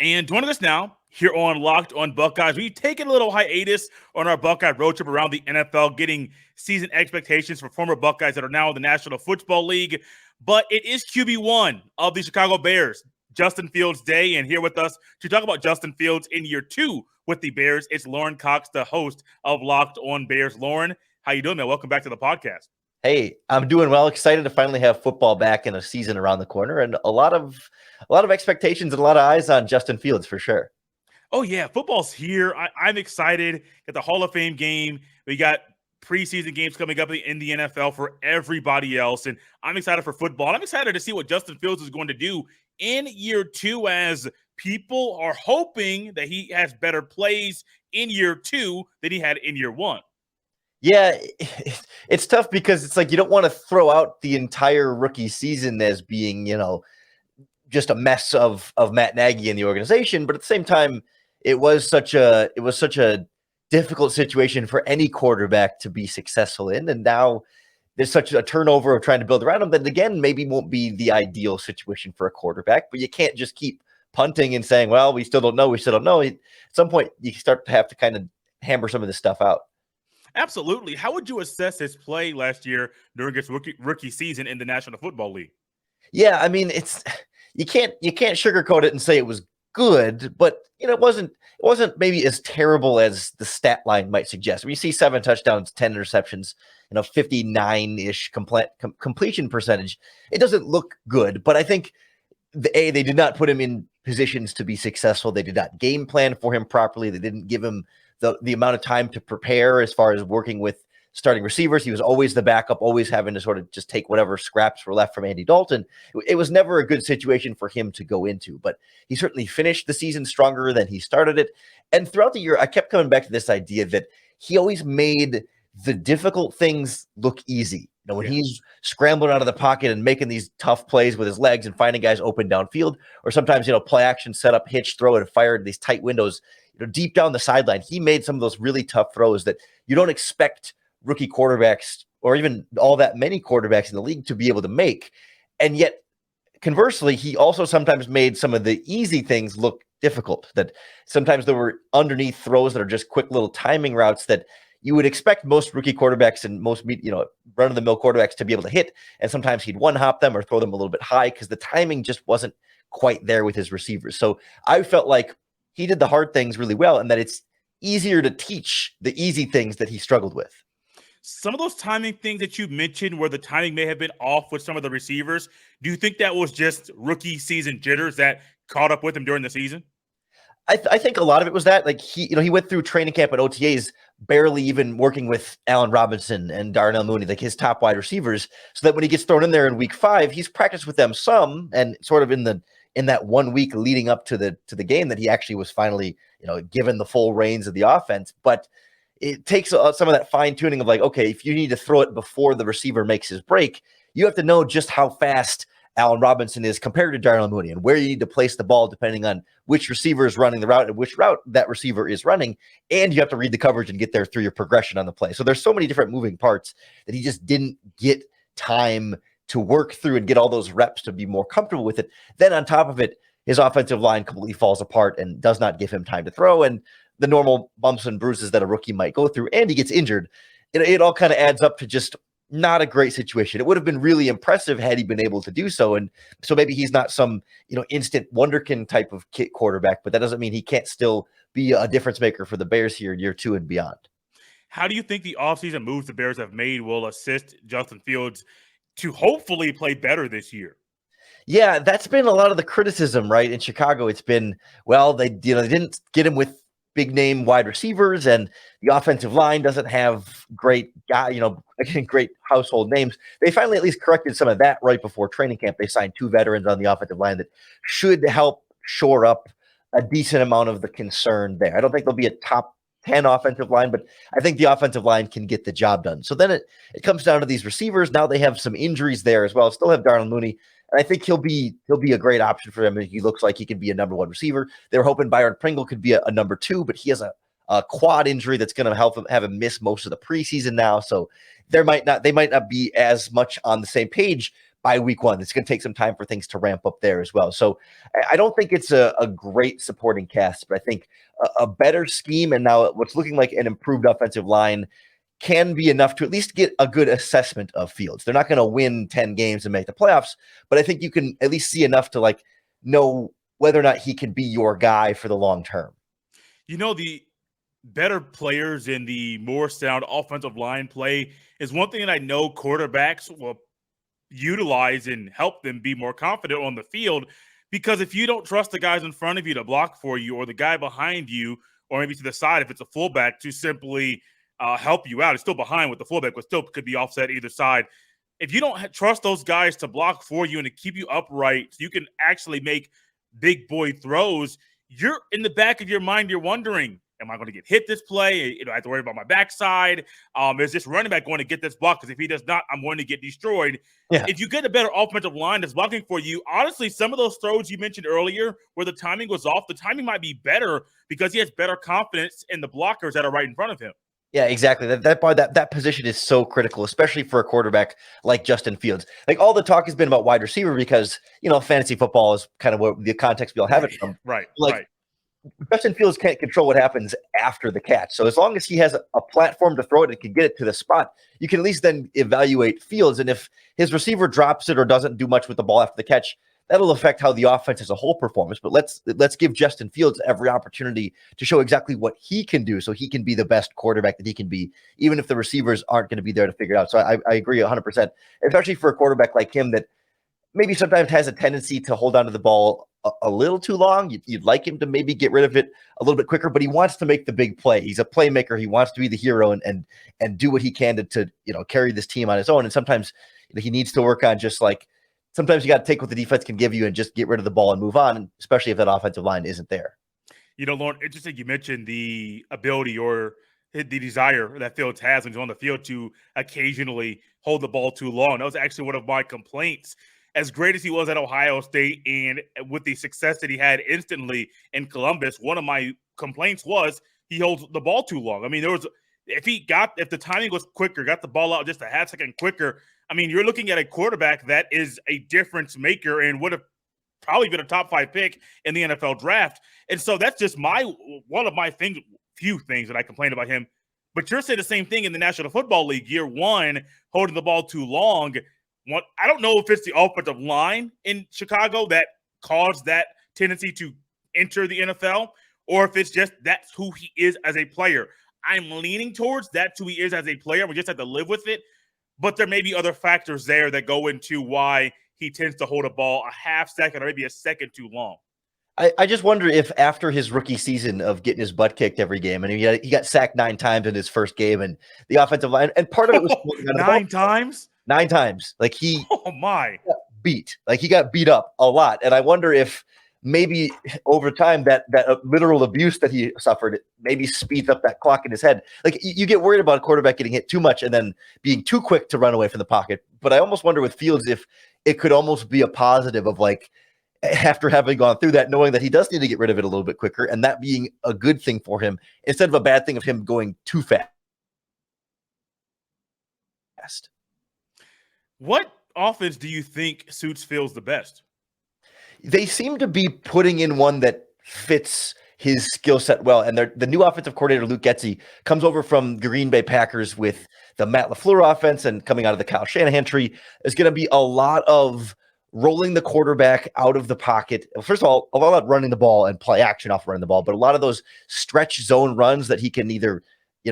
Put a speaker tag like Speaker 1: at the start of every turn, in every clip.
Speaker 1: And joining us now here on Locked on Buckeyes, we've taken a little hiatus on our Buckeye road trip around the NFL, getting season expectations for former Buckeyes that are now in the National Football League. But it is QB1 of the Chicago Bears, Justin Fields Day. And here with us to talk about Justin Fields in year two with the Bears, it's Lauren Cox, the host of Locked on Bears. Lauren, how you doing, man? Welcome back to the podcast.
Speaker 2: Hey, I'm doing well. Excited to finally have football back in a season around the corner, and a lot of expectations and a lot of eyes on Justin Fields for sure.
Speaker 1: Oh, yeah. Football's here. I'm excited. Got the Hall of Fame game. We got preseason games coming up in the NFL for everybody else. And I'm excited for football. I'm excited to see what Justin Fields is going to do in year two, as people are hoping that he has better plays in year two than he had in year one.
Speaker 2: Yeah, it's tough because it's like you don't want to throw out the entire rookie season as being, just a mess of Matt Nagy and the organization. But at the same time, it was such a difficult situation for any quarterback to be successful in. And now there's such a turnover of trying to build around him that, again, maybe won't be the ideal situation for a quarterback. But you can't just keep punting and saying, well, we still don't know. At some point, you start to have to kind of hammer some of this stuff out.
Speaker 1: Absolutely. How would you assess his play last year during his rookie season in the National Football League?
Speaker 2: Yeah, I mean, you can't sugarcoat it and say it was good, but it wasn't maybe as terrible as the stat line might suggest. When you see 7 touchdowns, 10 interceptions, 59-ish completion percentage, it doesn't look good. But I think they did not put him in positions to be successful. They did not game plan for him properly. They didn't give him the amount of time to prepare as far as working with starting receivers. He was always the backup, always having to sort of just take whatever scraps were left from Andy Dalton. It was never a good situation for him to go into, but he certainly finished the season stronger than he started it. And throughout the year, I kept coming back to this idea that he always made the difficult things look easy. When he's scrambling out of the pocket and making these tough plays with his legs and finding guys open downfield, or sometimes, play action, set up, hitch, throw it, and fire these tight windows, deep down the sideline, he made some of those really tough throws that you don't expect rookie quarterbacks or even all that many quarterbacks in the league to be able to make. And yet, conversely, he also sometimes made some of the easy things look difficult, that sometimes there were underneath throws that are just quick little timing routes that you would expect most rookie quarterbacks and most, run-of-the-mill quarterbacks to be able to hit. And sometimes he'd one-hop them or throw them a little bit high because the timing just wasn't quite there with his receivers. So I felt like he did the hard things really well, and that it's easier to teach the easy things that he struggled with.
Speaker 1: Some of those timing things that you mentioned where the timing may have been off with some of the receivers, do you think that was just rookie season jitters that caught up with him during the season?
Speaker 2: I think a lot of it was that, like, he went through training camp at OTAs barely even working with Allen Robinson and Darnell Mooney, like his top wide receivers, so that when he gets thrown in there in week 5, he's practiced with them some, and sort of in that 1 week leading up to the game that he actually was finally, given the full reins of the offense. But it takes some of that fine tuning of like, okay, if you need to throw it before the receiver makes his break, you have to know just how fast Allen Robinson is compared to Darnell Mooney and where you need to place the ball depending on which receiver is running the route and which route that receiver is running. And you have to read the coverage and get there through your progression on the play. So there's so many different moving parts that he just didn't get time to work through and get all those reps to be more comfortable with it. Then on top of it, his offensive line completely falls apart and does not give him time to throw. And the normal bumps and bruises that a rookie might go through, and he gets injured. It all kind of adds up to just not a great situation. It would have been really impressive had he been able to do so. And so maybe he's not some, instant wonderkin type of kit quarterback, but that doesn't mean he can't still be a difference maker for the Bears here in year 2 and beyond.
Speaker 1: How do you think the offseason moves the Bears have made will assist Justin Fields to hopefully play better this year?
Speaker 2: Yeah, that's been a lot of the criticism, right? In Chicago, it's been, well, they didn't get him with big name wide receivers, and the offensive line doesn't have great great household names. They finally at least corrected some of that right before training camp. They signed 2 veterans on the offensive line that should help shore up a decent amount of the concern there. I don't think they'll be a top 10 offensive line, but I think the offensive line can get the job done. So then it comes down to these receivers. Now they have some injuries there as well. Still have Darnell Mooney. And I think he'll be a great option for them. He looks like he could be a number 1 receiver. They were hoping Byron Pringle could be a number 2, but he has a quad injury that's going to have him miss most of the preseason now. So they might not be as much on the same page. by week one. It's going to take some time for things to ramp up there as well. So I don't think it's a great supporting cast, but I think a better scheme and now what's looking like an improved offensive line can be enough to at least get a good assessment of Fields. They're not going to win 10 games and make the playoffs, but I think you can at least see enough to like know whether or not he can be your guy for the long term.
Speaker 1: The better players in the more sound offensive line play is one thing that I know quarterbacks will utilize and help them be more confident on the field. Because if you don't trust the guys in front of you to block for you or the guy behind you, or maybe to the side if it's a fullback to simply help you out, it's still behind with the fullback, but still could be offset either side. If you don't trust those guys to block for you and to keep you upright so you can actually make big boy throws, you're in the back of your mind, you're wondering, am I going to get hit this play? I have to worry about my backside. Is this running back going to get this block? Because if he does not, I'm going to get destroyed.
Speaker 2: Yeah.
Speaker 1: If you get a better offensive line that's blocking for you, honestly, some of those throws you mentioned earlier where the timing was off, the timing might be better because he has better confidence in the blockers that are right in front of him.
Speaker 2: Yeah, exactly. That position is so critical, especially for a quarterback like Justin Fields. Like all the talk has been about wide receiver because, fantasy football is kind of what the context we all have it from.
Speaker 1: Right.
Speaker 2: Justin Fields can't control what happens after the catch. So as long as he has a platform to throw it and can get it to the spot, you can at least then evaluate Fields. And if his receiver drops it or doesn't do much with the ball after the catch, that'll affect how the offense as a whole performs. But let's give Justin Fields every opportunity to show exactly what he can do so he can be the best quarterback that he can be, even if the receivers aren't going to be there to figure it out. So I agree 100%, especially for a quarterback like him that maybe sometimes has a tendency to hold on to the ball a little too long. You'd like him to maybe get rid of it a little bit quicker, but he wants to make the big play. He's a playmaker. He wants to be the hero and do what he can to carry this team on his own. And sometimes he needs to work on just like, sometimes you got to take what the defense can give you and just get rid of the ball and move on, especially if that offensive line isn't there.
Speaker 1: Lauren, interesting you mentioned the ability or the desire that Fields has when he's on the field to occasionally hold the ball too long. That was actually one of my complaints. As great as he was at Ohio State and with the success that he had instantly in Columbus, one of my complaints was he holds the ball too long. I mean, if the timing was quicker, got the ball out just a half second quicker, I mean, you're looking at a quarterback that is a difference maker and would have probably been a top 5 pick in the NFL draft. And so that's just one of my few things that I complain about him. But you're saying the same thing in the National Football League. Year one, holding the ball too long. I don't know if it's the offensive line in Chicago that caused that tendency to enter the NFL or if it's just that's who he is as a player. I'm leaning towards that's who he is as a player. We just have to live with it. But there may be other factors there that go into why he tends to hold a ball a half second or maybe a second too long.
Speaker 2: I just wonder if after his rookie season of getting his butt kicked every game, and he got sacked 9 times in his first game, and the offensive line, and part of it was
Speaker 1: 9 times?
Speaker 2: 9 times. Like he
Speaker 1: got
Speaker 2: beat up a lot. And I wonder if maybe over time that literal abuse that he suffered maybe speeds up that clock in his head. Like you get worried about a quarterback getting hit too much and then being too quick to run away from the pocket. But I almost wonder with Fields if it could almost be a positive of like, after having gone through that, knowing that he does need to get rid of it a little bit quicker and that being a good thing for him instead of a bad thing of him going too fast.
Speaker 1: What offense do you think suits Fields the best?
Speaker 2: They seem to be putting in one that fits his skill set well. And the new offensive coordinator, Luke Getsy, comes over from Green Bay Packers with the Matt LaFleur offense and coming out of the Kyle Shanahan tree. Is going to be a lot of rolling the quarterback out of the pocket. First of all, a lot of running the ball and play action off running the ball, but a lot of those stretch zone runs that he can either,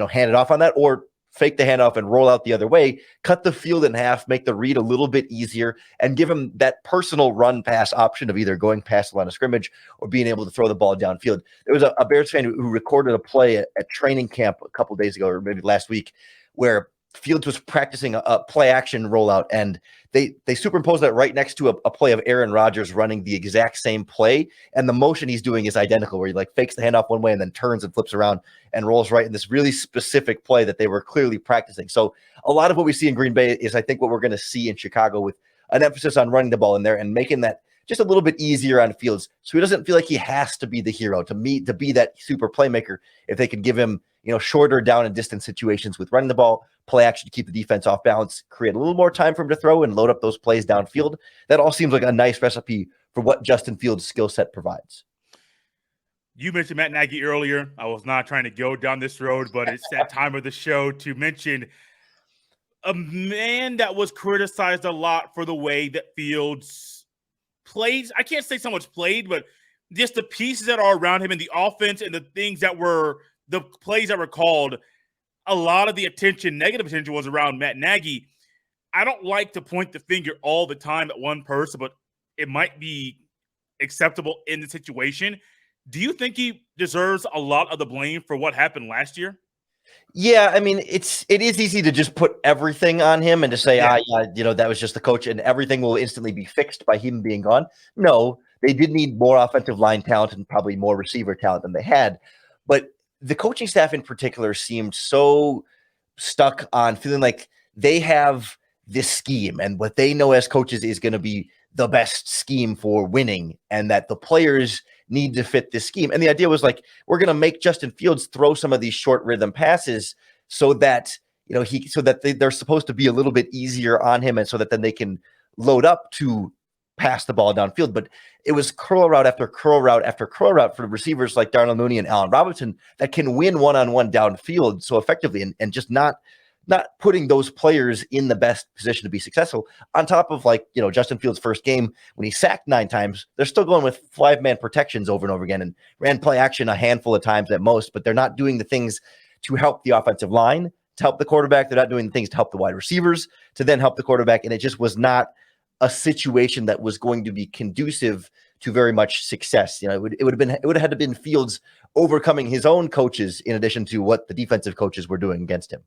Speaker 2: hand it off on that or fake the handoff and roll out the other way, cut the field in half, make the read a little bit easier, and give him that personal run pass option of either going past the line of scrimmage or being able to throw the ball downfield. There was a Bears fan who recorded a play at training camp a couple days ago, or maybe last week, where Fields was practicing a play action rollout, and they superimposed that right next to a play of Aaron Rodgers running the exact same play, and the motion he's doing is identical, where he like fakes the handoff one way and then turns and flips around and rolls right in this really specific play that they were clearly practicing. So a lot of what we see in Green Bay is I think what we're going to see in Chicago with an emphasis on running the ball in there and making that just a little bit easier on Fields, so he doesn't feel like he has to be the hero to be that super playmaker. If they can give him shorter down and distance situations with running the ball, play action to keep the defense off balance, create a little more time for him to throw and load up those plays downfield. That all seems like a nice recipe for what Justin Fields' skill set provides.
Speaker 1: You mentioned Matt Nagy earlier. I was not trying to go down this road, but it's that time of the show to mention a man that was criticized a lot for the way that Fields plays. I can't say so much played, but just the pieces that are around him and the offense and the things that were the plays that were called. A lot of the attention, negative attention, was around Matt Nagy. I don't like to point the finger all the time at one person, but it might be acceptable in the situation. Do you think he deserves a lot of the blame for what happened last year?
Speaker 2: Yeah, I mean, it is easy to just put everything on him and to say, that was just the coach and everything will instantly be fixed by him being gone. No, they did need more offensive line talent and probably more receiver talent than they had. But the coaching staff in particular seemed so stuck on feeling like they have this scheme and what they know as coaches is going to be the best scheme for winning, and that the players need to fit this scheme. And the idea was like, we're going to make Justin Fields throw some of these short rhythm passes so that, they're supposed to be a little bit easier on him. And so that then they can load up to pass the ball downfield. But it was curl route after curl route after curl route for receivers like Darnell Mooney and Allen Robinson that can win one-on-one downfield so effectively and just not putting those players in the best position to be successful. On top of Justin Fields' first game when he sacked 9 times, they're still going with 5-man protections over and over again and ran play action a handful of times at most, but they're not doing the things to help the offensive line, to help the quarterback. They're not doing the things to help the wide receivers, to then help the quarterback. And it just was not a situation that was going to be conducive to very much success. It would have had to been Fields overcoming his own coaches in addition to what the defensive coaches were doing against him.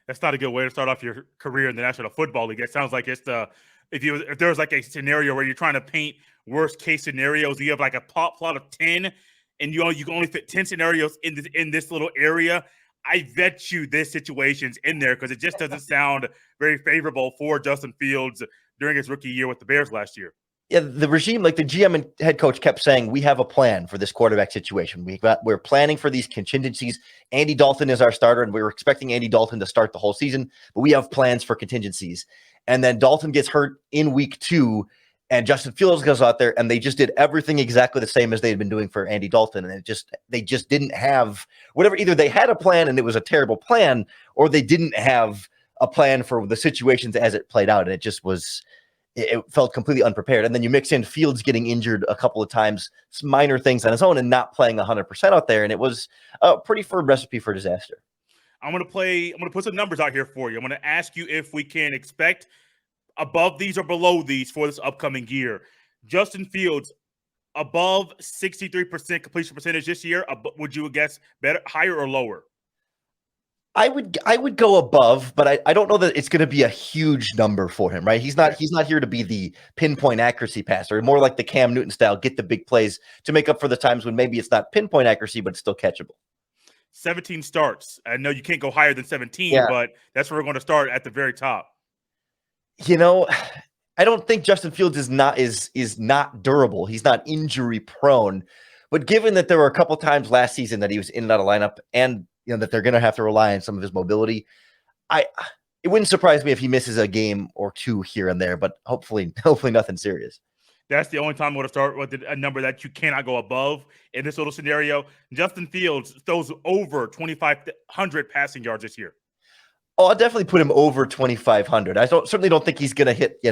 Speaker 1: That's not a good way to start off your career in the National Football League. It sounds like it's if there was like a scenario where you're trying to paint worst case scenarios, you have like a plot of 10, and you can only fit 10 scenarios in this little area. I bet you this situation's in there because it just doesn't sound very favorable for Justin Fields during his rookie year with the Bears last year.
Speaker 2: Yeah, the regime, like the GM and head coach kept saying, we have a plan for this quarterback situation. We're planning for these contingencies. Andy Dalton is our starter, and we were expecting Andy Dalton to start the whole season, but we have plans for contingencies. And then Dalton gets hurt in week 2, and Justin Fields goes out there, and they just did everything exactly the same as they had been doing for Andy Dalton. And they just didn't have whatever. Either they had a plan and it was a terrible plan, or they didn't have a plan for the situations as it played out. And it just was. It felt completely unprepared. And then you mix in Fields getting injured a couple of times, some minor things on his own, and not playing 100% out there. And it was a pretty firm recipe for disaster.
Speaker 1: I'm going to put some numbers out here for you. I'm going to ask you if we can expect above these or below these for this upcoming year. Justin Fields, above 63% completion percentage this year. Would you guess better, higher or lower?
Speaker 2: I would go above, but I don't know that it's going to be a huge number for him, right? He's not here to be the pinpoint accuracy passer, more like the Cam Newton style, get the big plays to make up for the times when maybe it's not pinpoint accuracy, but it's still catchable.
Speaker 1: 17 starts. I know you can't go higher than 17, but that's where we're going to start at the very top.
Speaker 2: I don't think Justin Fields is not durable. He's not injury prone, but given that there were a couple times last season that he was in and out of lineup, and that they're going to have to rely on some of his mobility, it wouldn't surprise me if he misses a game or 2 here and there, but hopefully nothing serious.
Speaker 1: That's the only time I'm going to start with a number that you cannot go above in this little scenario. Justin Fields throws over 2,500 passing yards this year.
Speaker 2: Oh, I'll definitely put him over 2,500. I certainly don't think he's going to hit,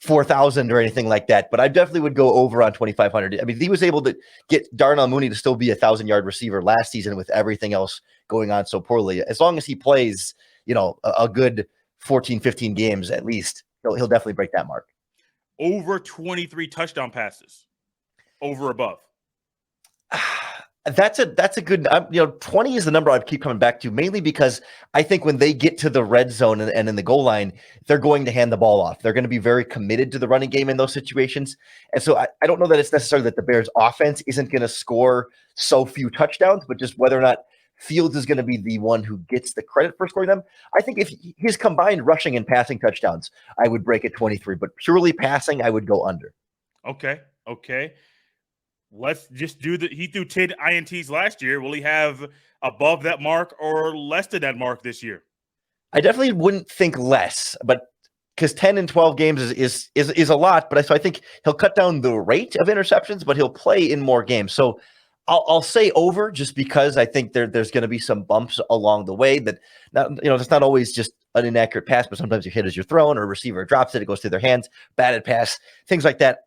Speaker 2: 4,000 or anything like that, but I definitely would go over on 2,500. I mean, he was able to get Darnell Mooney to still be a 1,000-yard receiver last season with everything else going on so poorly. As long as he plays, a good 14, 15 games at least, he'll definitely break that mark.
Speaker 1: Over 23 touchdown passes. Over above.
Speaker 2: That's a good, 20 is the number I keep coming back to, mainly because I think when they get to the red zone and in the goal line, they're going to hand the ball off. They're going to be very committed to the running game in those situations. And so I don't know that it's necessarily that the Bears offense isn't going to score so few touchdowns, but just whether or not Fields is going to be the one who gets the credit for scoring them. I think if his combined rushing and passing touchdowns, I would break at 23, but purely passing, I would go under.
Speaker 1: Okay. Let's just do he threw 10 INTs last year. Will he have above that mark or less than that mark this year?
Speaker 2: I definitely wouldn't think less, but because 10 and 12 games is a lot, but so I think he'll cut down the rate of interceptions, but he'll play in more games. So I'll say over just because I think there's going to be some bumps along the way that it's not always just an inaccurate pass, but sometimes you hit as you're thrown or a receiver drops it, it goes through their hands, batted pass, things like that.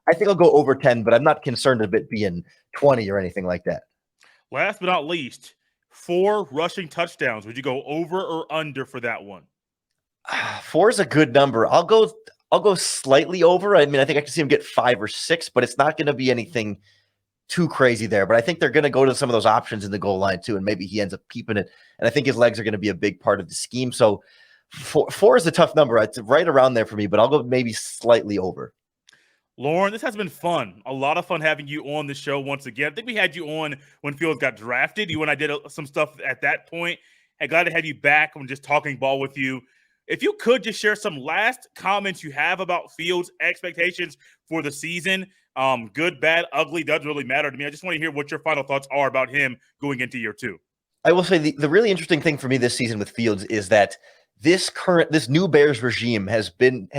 Speaker 2: I think I'll go over 10, but I'm not concerned of it being 20 or anything like that.
Speaker 1: Last but not least, 4 rushing touchdowns. Would you go over or under for that one?
Speaker 2: 4 is a good number. I'll go slightly over. I mean, I think I can see him get 5 or 6, but it's not going to be anything too crazy there. But I think they're going to go to some of those options in the goal line too, and maybe he ends up keeping it. And I think his legs are going to be a big part of the scheme. So 4 is a tough number. It's right around there for me, but I'll go maybe slightly over.
Speaker 1: Lauren, this has been fun. A lot of fun having you on the show once again. I think we had you on when Fields got drafted. You and I did some stuff at that point. I'm glad to have you back when just talking ball with you. If you could just share some last comments you have about Fields' expectations for the season, good, bad, ugly, doesn't really matter to me. I just want to hear what your final thoughts are about him going into year 2.
Speaker 2: I will say the really interesting thing for me this season with Fields is that this new Bears regime has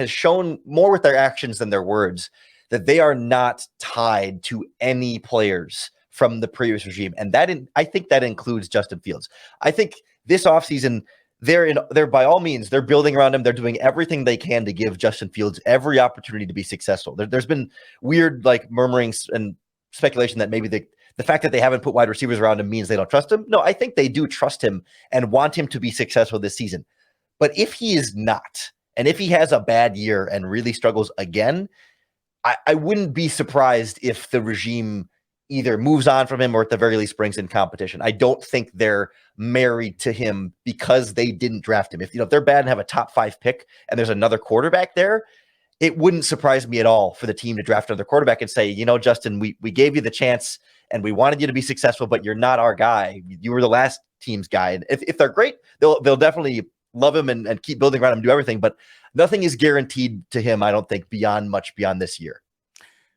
Speaker 2: shown more with their actions than their words that they are not tied to any players from the previous regime. And I think that includes Justin Fields. I think this offseason, they're by all means, they're building around him. They're doing everything they can to give Justin Fields every opportunity to be successful. There's been weird murmurings and speculation that maybe the fact that they haven't put wide receivers around him means they don't trust him. No, I think they do trust him and want him to be successful this season. But if he is not, and if he has a bad year and really struggles again, I wouldn't be surprised if the regime either moves on from him or at the very least brings in competition. I don't think they're married to him because they didn't draft him. If they're bad and have a top 5 pick and there's another quarterback there, it wouldn't surprise me at all for the team to draft another quarterback and say, Justin, we gave you the chance and we wanted you to be successful, but you're not our guy. You were the last team's guy. And if they're great, they'll definitely love him and keep building around him, do everything. But nothing is guaranteed to him, I don't think, much beyond this year.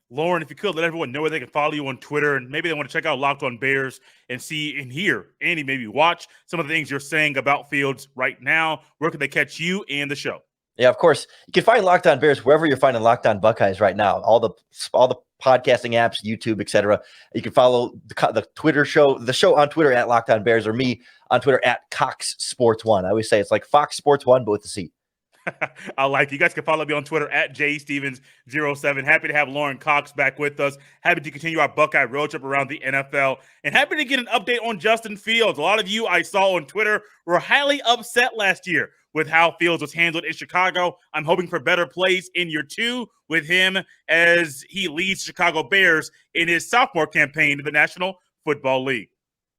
Speaker 1: Lauren, if you could, let everyone know where they can follow you on Twitter, and maybe they want to check out Locked On Bears and see and hear, Andy, maybe watch some of the things you're saying about Fields right now. Where can they catch you and the show?
Speaker 2: Yeah, of course. You can find Locked On Bears wherever you're finding Locked On Buckeyes right now. All the podcasting apps, YouTube, etc. You can follow the Twitter show, the show on Twitter at Locked On Bears, or me on Twitter at Cox Sports One. I always say it's like Fox Sports One, but with the C.
Speaker 1: I like it. You guys can follow me on Twitter at jstevens07. Happy to have Lauren Cox back with us. Happy to continue our Buckeye road trip around the NFL. And happy to get an update on Justin Fields. A lot of you I saw on Twitter were highly upset last year with how Fields was handled in Chicago. I'm hoping for better plays in year 2 with him as he leads Chicago Bears in his sophomore campaign in the National Football League.